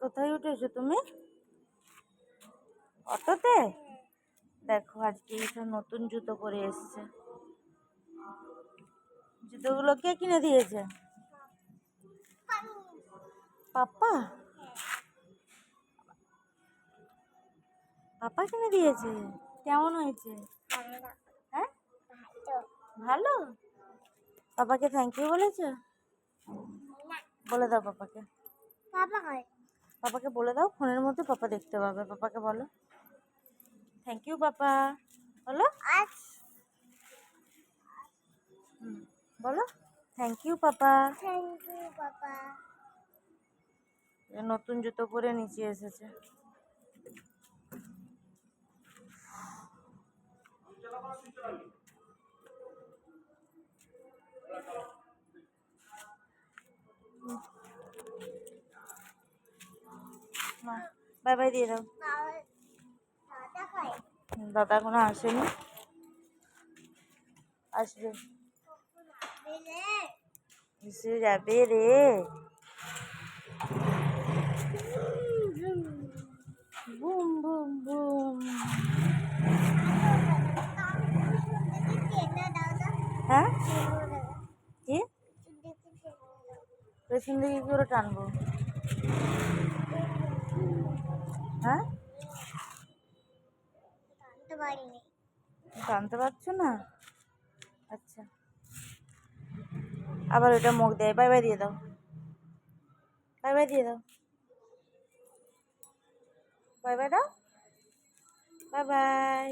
কোথায় উঠেছো তুমি? অটোতে? দেখো আজকে এইসব নতুন জুতো পরে এসছে। জুতোগুলো কে কিনে দিয়েছে? পাপা? পাপা কিনে দিয়েছে? কেমন হয়েছে? হ্যাঁ, ভালো। পাপাকে থ্যাংক ইউ বলেছো? বলে দাও পাপাকে। পাপাকে বলে দাও, ফোনের মধ্যে পাপা দেখতে পাবে। পাপাকে বলো থ্যাংক ইউ পাপা, বলো। বলো থ্যাংক ইউ পাপা। নতুন জুতো পরে নিচে এসেছে। বাই বাই দিয়ে দাও। দাদা এখনো আসেনি, আসবে, এসে যাবে রে। Boom boom boom. হ্যাঁ, কি পেছন দিকে কি করে টানবো? হ্যাঁ, টানতে পারছো না? আচ্ছা, আবার ওটা মুখ দেয়। বাই বাই দিয়ে দাও, বাই বাই দিয়ে দাও, বাই বাই দাও, বাই বাই।